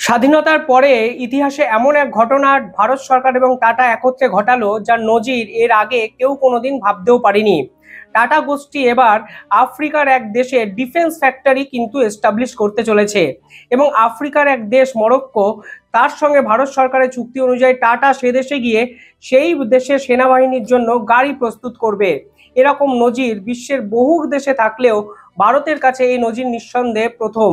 স্বাধীনতার পরে ইতিহাসে এমন এক ঘটনা ভারত সরকার এবং টাটা একত্রে ঘটালো, যার নজির এর আগে কেউ কোনোদিন ভাবতেও পারেনি। টাটা গোষ্ঠী এবার আফ্রিকার এক দেশে ডিফেন্স ফ্যাক্টরি কিন্তু এস্টাবলিশ করতে চলেছে এবং আফ্রিকার এক দেশ মরক্কো, তার সঙ্গে ভারত সরকারের চুক্তি অনুযায়ী টাটা সে দেশে গিয়ে সেই দেশের সেনাবাহিনীর জন্য গাড়ি প্রস্তুত করবে। এরকম নজির বিশ্বের বহু দেশে থাকলেও ভারতের কাছে এই নজির নিঃসন্দেহে প্রথম।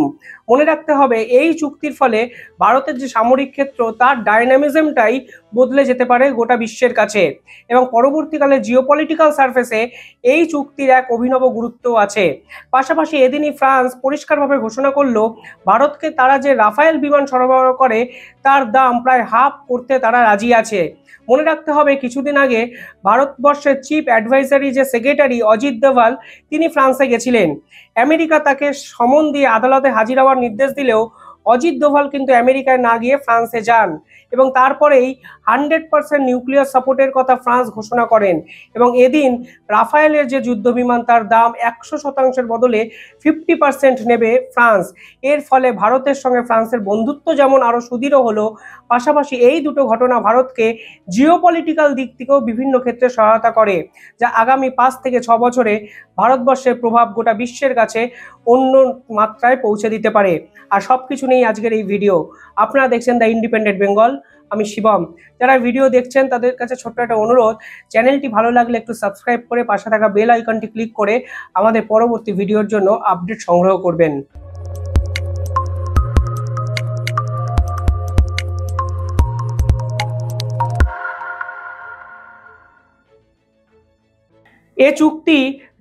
মনে রাখতে হবে, এই চুক্তির ফলে ভারতের যে সামরিক ক্ষেত্র তার ডাইনামিজমটাই বদলে যেতে পারে গোটা বিশ্বের কাছে এবং পরবর্তীকালে জিওপলিটিক্যাল সারফেসে এই চুক্তির এক অভিনব গুরুত্ব আছে। পাশাপাশি এদিনই ফ্রান্স পরিষ্কারভাবে ঘোষণা করলো, ভারতকে তারা যে রাফায়েল বিমান সরবরাহ করে তার দাম প্রায় হাফ করতে তারা রাজি আছে। মনে রাখতে হবে, কিছুদিন আগে ভারতবর্ষের চিফ অ্যাডভাইজারি যে সেক্রেটারি অজিত দোভাল, তিনি ফ্রান্সে গেছিলেন। আমেরিকা তাকে সমন দিয়ে আদালতে হাজির হওয়ার নির্দেশ দিলেও অজিত দোভাল কিন্তু আমেরিকায় না গিয়ে ফ্রান্সে যান এবং তারপরেই 100% নিউক্লিয়ার সাপোর্টের কথা ফ্রান্স ঘোষণা করেন এবং এদিন রাফায়েলের যে যুদ্ধ বিমান তার দাম 100%-এর বদলে 50% নেবে ফ্রান্স। এর ফলে ভারতের সঙ্গে ফ্রান্সের বন্ধুত্ব যেমন আরো সুদৃঢ় হলো, পাশাপাশি এই দুটো ঘটনা ভারতকে জিওপলিটিক্যাল দিক থেকেও বিভিন্ন ক্ষেত্রে সহায়তা করে, যা আগামী 5 থেকে 6 বছরে ভারতবর্ষের প্রভাব গোটা বিশ্বের কাছে অন্য মাত্রায় পৌঁছে দিতে পারে। আর সবকিছু নেই আজকের এই ভিডিও। আপনারা দেখছেন দ্য ইন্ডিপেন্ডেন্ট বেঙ্গল, আমি শিবম। যারা ভিডিও দেখছেন তাদের কাছে ছোট্ট একটা অনুরোধ, চ্যানেলটি ভালো লাগলে একটু সাবস্ক্রাইব করে পাশে থাকা বেল আইকনটি ক্লিক করে আমাদের পরবর্তী ভিডিওর জন্য আপডেট সংগ্রহ করবেন। এ চুক্তি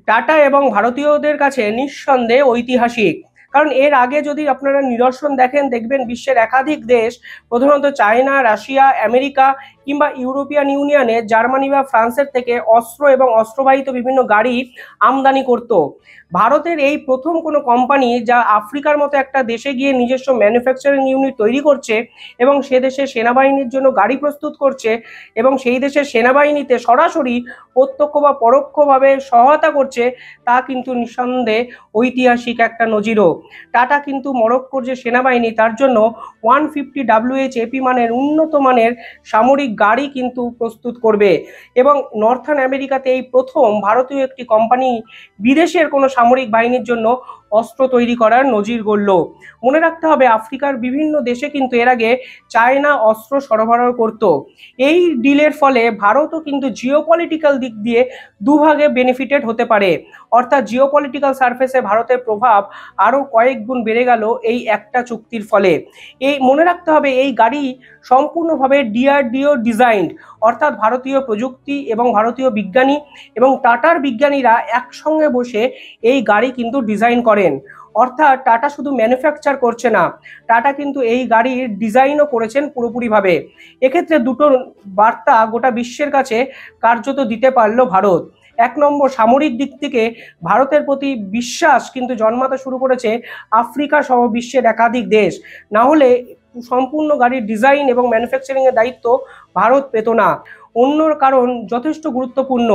টাটা এবং ভারতীয়দের কাছে নিঃসন্দেহে ঐতিহাসিক, কারণ এর আগে যদি আপনারা নিদর্শন দেখেন, দেখবেন বিশ্বের একাধিক দেশ, প্রধানত চায়না, রাশিয়া, আমেরিকা কিংবা ইউরোপিয়ান ইউনিয়নে জার্মানি বা ফ্রান্সের থেকে অস্ত্র এবং অস্ত্রবাহিত বিভিন্ন গাড়ি আমদানি করত। ভারতের এই প্রথম কোনো কোম্পানি যা আফ্রিকার মতো একটা দেশে গিয়ে নিজস্ব ম্যানুফ্যাকচারিং ইউনিট তৈরি করছে এবং সে দেশের সেনাবাহিনীর জন্য গাড়ি প্রস্তুত করছে এবং সেই দেশের সেনাবাহিনীতে সরাসরি প্রত্যক্ষ বা পরোক্ষভাবে সহায়তা করছে, তা কিন্তু নিঃসন্দেহে ঐতিহাসিক একটা নজিরও। টাটা কিন্তু মরক্কোর যে সেনাবাহিনী তার জন্য 150 WH-AP মানের উন্নত মানের সামরিক গাড়ি কিন্তু প্রস্তুত করবে এবং নর্থার্ন আমেরিকাতে এই প্রথম ভারতীয় একটি কোম্পানি বিদেশের কোনো সামরিক বাহিনীর জন্য অস্ত্র তৈরি করার নজির গড়ল। মনে রাখতে হবে, আফ্রিকার বিভিন্ন দেশে কিন্তু এর আগে চায়না অস্ত্র সরবরাহ করত। এই ডিলের ফলে ভারতও কিন্তু জিওপলিটিক্যাল দিক দিয়ে দুভাগে বেনিফিটেড হতে পারে, অর্থাৎ জিওপলিটিক্যাল সারফেসে ভারতের প্রভাব আরও কয়েক গুণ বেড়ে গেল এই একটা চুক্তির ফলে। এই মনে রাখতে হবে, এই গাড়ি সম্পূর্ণভাবে ডিআরডিও ডিজাইনড, অর্থাৎ ভারতীয় প্রযুক্তি এবং ভারতীয় বিজ্ঞানী এবং টাটার বিজ্ঞানীরা একসঙ্গে বসে এই গাড়ি কিন্তু ডিজাইন করেন। অর্থাৎ টাটা শুধু ম্যানুফ্যাকচার করছে না, টাটা কিন্তু এই গাড়ির ডিজাইনও করেছেন পুরোপুরিভাবে। এক্ষেত্রে দুটো বার্তা গোটা বিশ্বের কাছে কার্যত দিতে পারল ভারত। এক নম্বর, সামরিক দিক থেকে ভারতের প্রতি বিশ্বাস কিন্তু জন্মাতে শুরু করেছে আফ্রিকা সহ বিশ্বের একাধিক দেশ, না হলে সম্পূর্ণ গাড়ির ডিজাইন এবং ম্যানুফ্যাকচারিংয়ের দায়িত্ব ভারত পেত না। অন্য কারণ যথেষ্ট গুরুত্বপূর্ণ,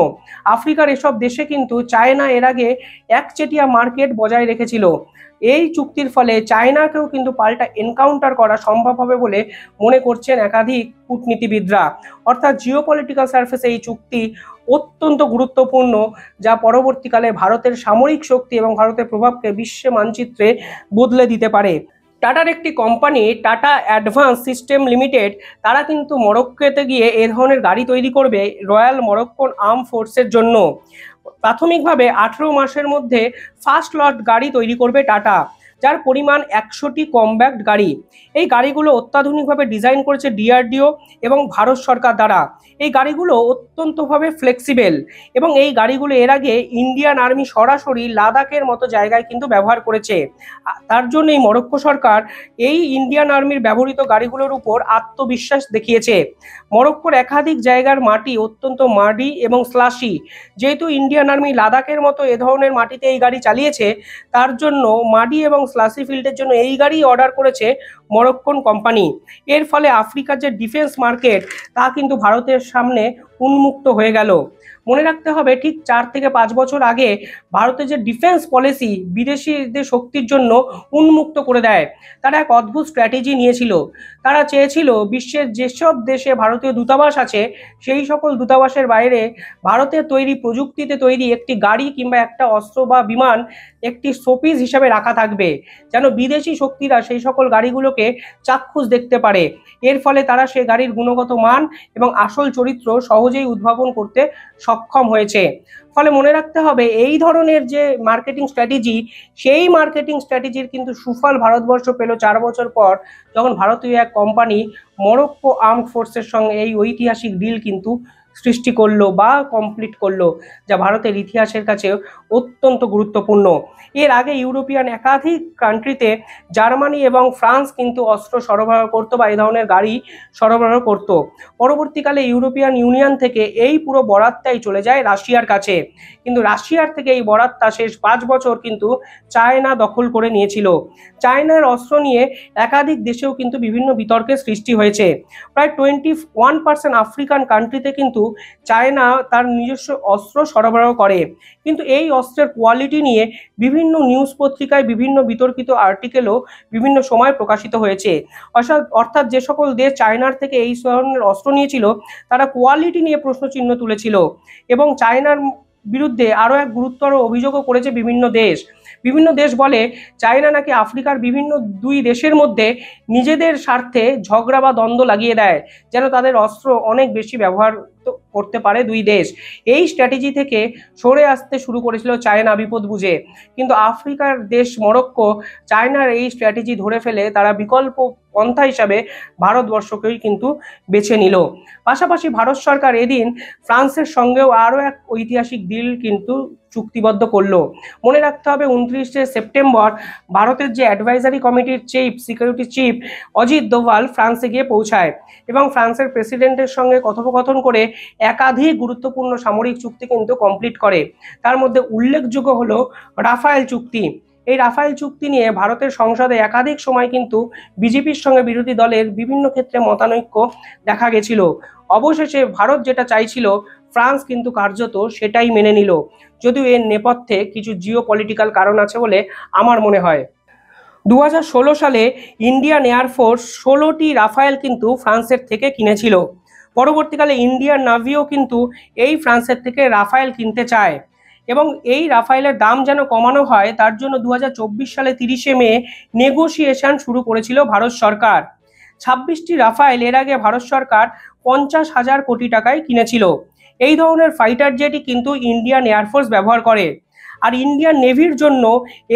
আফ্রিকার এসব দেশে কিন্তু চায়না এর আগে একচেটিয়া মার্কেট বজায় রেখেছিল। এই চুক্তির ফলে চায়নাকেও কিন্তু পাল্টা এনকাউন্টার করা সম্ভব হবে বলে মনে করছেন একাধিক কূটনীতিবিদরা। অর্থাৎ জিওপলিটিক্যাল সারফেসে এই চুক্তি অত্যন্ত গুরুত্বপূর্ণ, যা পরবর্তীকালে ভারতের সামরিক শক্তি এবং ভারতের প্রভাবকে বিশ্ব মানচিত্রে বদলে দিতে পারে। টাটার একটি company tata advance system limited, তারা কিন্তু মরক্কোতে গিয়ে এ ধরনের গাড়ি তৈরি করবে রয়্যাল মরক্কোন আর্ম ফোর্সের জন্য। প্রাথমিকভাবে 18 মাসের মধ্যে ফার্স্ট লট গাড়ি তৈরি করবে টাটা, যার পরিমাণ 100টি কম্প্যাক্ট গাড়ি। এই গাড়িগুলো অত্যাধুনিকভাবে ডিজাইন করেছে ডিআরডিও এবং ভারত সরকার দ্বারা। এই গাড়িগুলো অত্যন্তভাবে ফ্লেক্সিবল এবং এই গাড়িগুলো এর আগে ইন্ডিয়ান আর্মি সরাসরি লাদাখের মতো জায়গায় কিন্তু ব্যবহার করেছে। তার জন্য এই মরক্কো সরকার এই ইন্ডিয়ান আর্মির ব্যবহৃত গাড়িগুলোর উপর আত্মবিশ্বাস দেখিয়েছে। মরক্কোর একাধিক জায়গার মাটি অত্যন্ত মাটি এবং স্লাশি, যেহেতু ইন্ডিয়ান আর্মি লাদাখের মতো এ ধরনের মাটিতে এই গাড়ি চালিয়েছে, তার জন্য মাটি এবং স্লাসি ফিল্ডের জন্য এই গাড়ি অর্ডার করেছে মরক্কোন কোম্পানি। এর ফলে আফ্রিকার যে ডিফেন্স মার্কেট তা কিন্তু ভারতের সামনে উন্মুক্ত হয়ে গেল। মনে রাখতে হবে ঠিক 4 থেকে 5 বছর আগে ভারতের যে ডিফেন্স পলিসি বিদেশিদের শক্তির জন্য উন্মুক্ত করে দেয়। তারা এক অদ্ভুত স্ট্র্যাটেজি নিয়েছিল। তারা চেয়েছিল বিশ্বের যেসব দেশে ভারতীয় দূতাবাস আছে সেই সকল দূতাবাসের বাইরে ভারতের তৈরি প্রযুক্তিতে তৈরি একটি গাড়ি কিংবা একটা অস্ত্র বা বিমান একটি শোপিস হিসাবে রাখা থাকবে, যেন বিদেশি শক্তিরা সেই সকল গাড়িগুলোকে চাক্ষুষ দেখতে পারে। এর ফলে তারা সেই গাড়ির গুণগত মান এবং আসল চরিত্র সহজেই উদ্ভাবন করতে সক্ষম হয়েছে। ফলে মনে রাখতে হবে এই ধরনের যে মার্কেটিং স্ট্র্যাটেজি, সেই মার্কেটিং স্ট্র্যাটেজির কিন্তু সুফল ভারতবর্ষ পেল 4 বছর পর, যখন ভারতীয় এক কোম্পানি মরক্কো আর্মড ফোর্সের সঙ্গে এই ঐতিহাসিক ডিল কিন্তু সৃষ্টি করলো বা কমপ্লিট করলো, যা ভারতের ইতিহাসের কাছে অত্যন্ত গুরুত্বপূর্ণ। এর আগে ইউরোপিয়ান একাধিক কান্ট্রিতে জার্মানি এবং ফ্রান্স কিন্তু অস্ত্র সরবরাহ করতো বা এই ধরনের গাড়ি সরবরাহ করত। পরবর্তীকালে ইউরোপিয়ান ইউনিয়ন থেকে এই পুরো বরাতটাই চলে যায় রাশিয়ার কাছে, কিন্তু রাশিয়ার থেকে এই বরাতটা শেষ 5 বছর কিন্তু চায়না দখল করে নিয়েছিল। চায়নার অস্ত্র নিয়ে একাধিক দেশেও কিন্তু বিভিন্ন বিতর্কের সৃষ্টি হয়েছে। প্রায় 21% আফ্রিকান কান্ট্রিতে কিন্তু চায়না তার নিজস্ব অস্ত্র সরবরাহ করে, কিন্তু এই অস্ত্রের কোয়ালিটি নিয়ে বিভিন্ন নিউজ পত্রিকায় বিভিন্ন বিতর্কিত আর্টিকেলও বিভিন্ন সময় প্রকাশিত হয়েছে। অর্থাৎ যে সকল দেশ চায়নার থেকে এই ধরনের অস্ত্র নিয়েছিল তারা কোয়ালিটি নিয়ে প্রশ্নচিহ্ন তুলেছিল, এবং চায়নার বিরুদ্ধে আরও এক গুরুতর অভিযোগও করেছে বিভিন্ন দেশ বলে চায়না নাকি আফ্রিকার বিভিন্ন দুই দেশের মধ্যে নিজেদের স্বার্থে ঝগড়া বা দ্বন্দ্ব লাগিয়ে দেয়, যেন তাদের অস্ত্র অনেক বেশি ব্যবহার করতে পারে দুই দেশ। এই স্ট্র্যাটেজি থেকে সরে আসতে শুরু করেছিল চায়না বিপদ বুঝে, কিন্তু আফ্রিকার দেশ মরক্কো চায়নার এই স্ট্র্যাটেজি ধরে ফেলে তারা বিকল্প পন্থা হিসাবে ভারতবর্ষকেই কিন্তু বেছে নিল। পাশাপাশি ভারত সরকার এদিন ফ্রান্সের সঙ্গেও আরও এক ঐতিহাসিক ডিল কিন্তু চুক্তিবদ্ধ করলো। মনে রাখতে হবে 29শে সেপ্টেম্বর ভারতের যে অ্যাডভাইজারি কমিটির সিকিউরিটি চিফ অজিত দোভাল ফ্রান্সে গিয়ে পৌঁছায় এবং ফ্রান্সের প্রেসিডেন্টের সঙ্গে কথোপকথন করে একাধিক গুরুত্বপূর্ণ সামরিক চুক্তি কিন্তু কমপ্লিট করে। তার মধ্যে উল্লেখযোগ্য হলো রাফায়েল চুক্তি। এই রাফায়েল চুক্তি নিয়ে ভারতের সংসদে একাধিক সময় কিন্তু বিজেপির সঙ্গে বিরোধী দলের বিভিন্ন ক্ষেত্রে মতানৈক্য দেখা গেছিল। অবশেষে ভারত যেটা চাইছিল ফ্রান্স কিন্তু কার্যত সেটাই মেনে নিল, যদিও এর নেপথ্যে কিছু জিও পলিটিক্যাল কারণ আছে বলে আমার মনে হয়। 2016 সালে ইন্ডিয়ান এয়ারফোর্স 16টি রাফায়েল কিন্তু ফ্রান্সের থেকে কিনেছিল। পরবর্তীকালে ইন্ডিয়ান নাভিও কিন্তু এই ফ্রান্সের থেকে রাফায়েল কিনতে চায়, এবং এই রাফায়েলের দাম যেন কমানো হয় তার জন্য 2024 সালে 30শে মে নেগোসিয়েশন শুরু করেছিল ভারত সরকার। 26টি রাফায়েল এর আগে ভারত সরকার 50,000 কোটি টাকায় কিনেছিল। এই ধরনের ফাইটার জেটই কিন্তু ইন্ডিয়ান এয়ারফোর্স ব্যবহার করে, আর ইন্ডিয়ান নেভির জন্য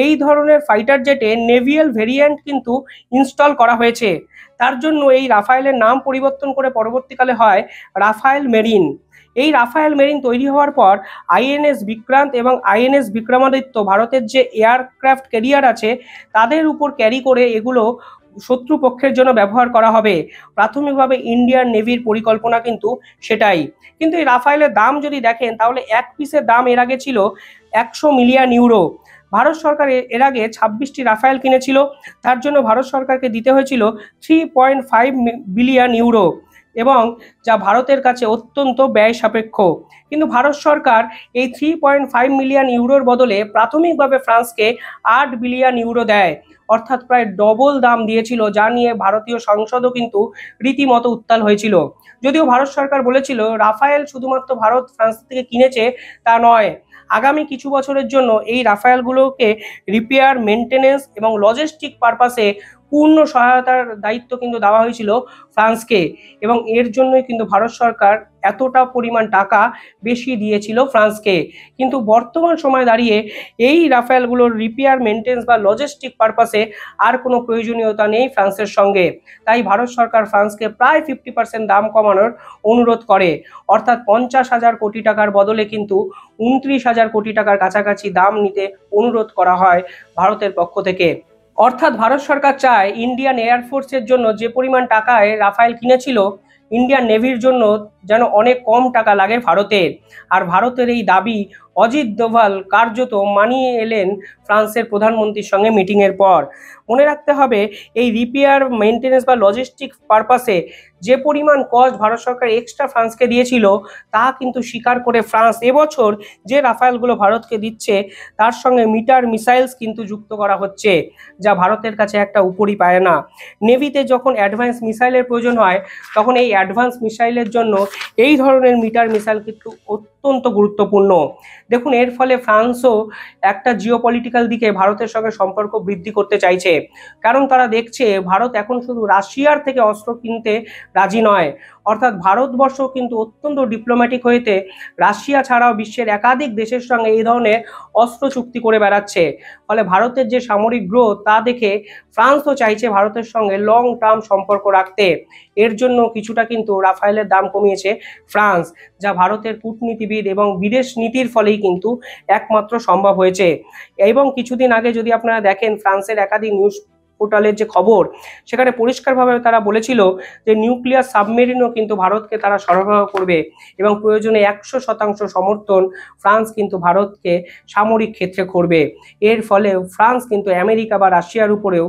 এই ধরনের ফাইটার জেটে নেভিয়াল ভেরিয়েন্ট কিন্তু ইনস্টল করা হয়েছে। তার জন্য এই রাফায়েলের নাম পরিবর্তন করে পরবর্তীকালে হয় রাফায়েল মেরিন। এই রাফায়েল মেরিন তৈরি হওয়ার পর আইএনএস বিক্রান্ত এবং আইএনএস বিক্রমাদিত্য ভারতের যে এয়ারক্রাফট ক্যারিয়ার আছে তাদের উপর ক্যারি করে এগুলো শত্রুপক্ষের জন্য ব্যবহার করা হবে। প্রাথমিকভাবে ইন্ডিয়ান নেভির পরিকল্পনা কিন্তু সেটাই। কিন্তু এই রাফায়েলের দাম যদি দেখেন তাহলে এক পিসের দাম এর আগে ছিল 100 মিলিয়ন ইউরো। ভারত সরকার এর আগে 26টি রাফায়েল কিনেছিল, তার জন্য ভারত সরকারকে দিতে হয়েছিল 3.5 বিলিয়ন ইউরো, এবং যা ভারতের কাছে অত্যন্ত ব্যয় সাপেক্ষ। কিন্তু ভারত সরকার এই 3.5 মিলিয়ন ইউরোর বদলে প্রাথমিকভাবে ফ্রান্সকে 8 বিলিয়ন ইউরো দেয়, অর্থাৎ প্রায় ডবল দাম দিয়েছিল, যা নিয়ে ভারতীয় সংসদও কিন্তু রীতিমতো উত্তাল হয়েছিল। যদিও ভারত সরকার বলেছিল রাফায়েল শুধুমাত্র ভারত ফ্রান্স থেকে কিনেছে তা নয়, আগামী কিছু বছরের জন্য এই রাফায়েলগুলোকে রিপেয়ার, মেনটেনেন্স এবং লজিস্টিক পারপাসে পূর্ণ সহায়তার দায়িত্ব কিন্তু দেওয়া হয়েছিল ফ্রান্সকে, এবং এর জন্যই কিন্তু ভারত সরকার এতটা পরিমাণ টাকা বেশি দিয়েছিল ফ্রান্সকে। কিন্তু বর্তমান সময় দাঁড়িয়ে এই রাফায়েলগুলোর রিপেয়ার, মেনটেন্স বা লজিস্টিক পারপাসে আর কোনো প্রয়োজনীয়তা নেই ফ্রান্সের সঙ্গে। তাই ভারত সরকার ফ্রান্সকে প্রায় 50% দাম কমানোর অনুরোধ করে, অর্থাৎ 50,000 কোটি টাকার বদলে কিন্তু 29,000 কোটি টাকার কাছাকাছি দাম নিতে অনুরোধ করা হয় ভারতের পক্ষ থেকে। অর্থাৎ ভারত সরকার চায় ইন্ডিয়ান এয়ারফোর্সের জন্য যে পরিমাণ টাকায় রাফায়েল কিনেছিল ইন্ডিয়ান নেভির জন্য যেন অনেক কম টাকা লাগে ভারতের। আর ভারতের এই দাবি অজিত দোভাল কার্যত মানিয়ে এলেন ফ্রান্সের প্রধানমন্ত্রীর সঙ্গে মিটিংয়ের পর। মনে রাখতে হবে, এই রিপেয়ার, মেনটেন্যান্স বা লজিস্টিক পারপাসে যে পরিমাণ কস্ট ভারত সরকার এক্সট্রা ফ্রান্সকে দিয়েছিল তা কিন্তু স্বীকার করে ফ্রান্স এবছর যে রাফায়েলগুলো ভারতকে দিচ্ছে তার সঙ্গে মিটার মিসাইলস কিন্তু যুক্ত করা হচ্ছে, যা ভারতের কাছে একটা উপরি পায়না। নেভিতে যখন অ্যাডভান্স মিসাইলের প্রয়োজন হয় তখন এই অ্যাডভান্স মিসাইলের জন্য এই ধরনের মিটার মিসাইল কিন্তু অত্যন্ত গুরুত্বপূর্ণ। দেখুন, এর ফলে ফ্রান্সও একটা জিওপলিটিক্যাল দিকে ভারতের সঙ্গে সম্পর্ক বৃদ্ধি করতে চাইছে, কারণ তারা দেখছে ভারত এখন শুধু রাশিয়ার থেকে অস্ত্র কিনতে রাজি নয়, অর্থাৎ ভারতবর্ষ কিন্তু অত্যন্ত ডিপ্লোম্যাটিক হইতে রাশিয়া ছাড়াও বিশ্বের একাধিক দেশের সঙ্গে এই ধরনের অস্ত্র চুক্তি করে বেড়াচ্ছে। ফলে ভারতের যে সামরিক গ্রোথ তা দেখে ফ্রান্সও চাইছে ভারতের সঙ্গে লং টার্ম সম্পর্ক রাখতে। এর জন্য কিছুটা কিন্তু রাফায়েলের দাম কমিয়েছে ফ্রান্স, যা ভারতের কূটনীতিবিদ এবং বিদেশ নীতির ফলেই কিন্তু একমাত্র সম্ভব হয়েছে। এবং কিছুদিন আগে যদি আপনারা দেখেন ফ্রান্সের একাধিক নিউজ পোর্টালের যে খবর, সেখানে পরিষ্কারভাবে তারা বলেছিল যে নিউক্লিয়ার সাবমেরিনও কিন্তু ভারতকে তারা সরবরাহ করবে এবং প্রয়োজনে 100% সমর্থন ফ্রান্স কিন্তু ভারতকে সামরিক ক্ষেত্রে করবে। এর ফলে ফ্রান্স কিন্তু আমেরিকা বা রাশিয়ার উপরেও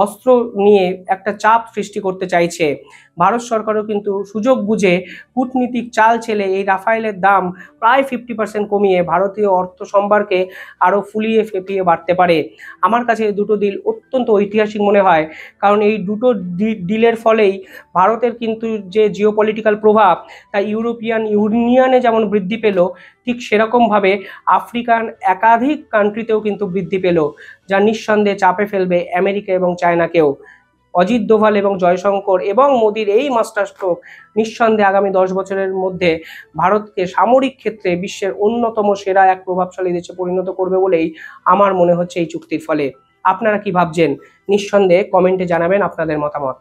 অস্ত্র নিয়ে একটা চাপ সৃষ্টি করতে চাইছে। ভারত সরকারও কিন্তু সুযোগ বুঝে কূটনীতিক চাল ছেলে এই রাফায়েলের দাম প্রায় 50% কমিয়ে ভারতীয় অর্থ সম্ভারকে আরও ফুলিয়ে ফেপিয়ে বাড়তে পারে। আমার কাছে এই দুটো ডিল অত্যন্ত ঐতিহাসিক মনে হয়, কারণ এই দুটো ডিলের ফলেই ভারতের কিন্তু যে জিওপলিটিক্যাল প্রভাব তা ইউরোপিয়ান ইউনিয়নে যেমন বৃদ্ধি পেল, ঠিক সেরকমভাবে আফ্রিকান একাধিক কান্ট্রিতেও কিন্তু বৃদ্ধি পেল, যা নিঃসন্দেহে চাপে ফেলবে আমেরিকা এবং চায়নাকেও। অজিত দোভাল এবং জয়শঙ্কর এবং মোদির এই মাস্টার স্ট্রোক নিঃসন্দেহে আগামী 10 বছরের মধ্যে ভারতকে সামরিক ক্ষেত্রে বিশ্বের অন্যতম সেরা এক প্রভাবশালী দেশে পরিণত করবে বলেই আমার মনে হচ্ছে এই চুক্তির ফলে। আপনারা কি ভাবছেন? নিঃসন্দেহে কমেন্টে জানাবেন আপনাদের মতামত।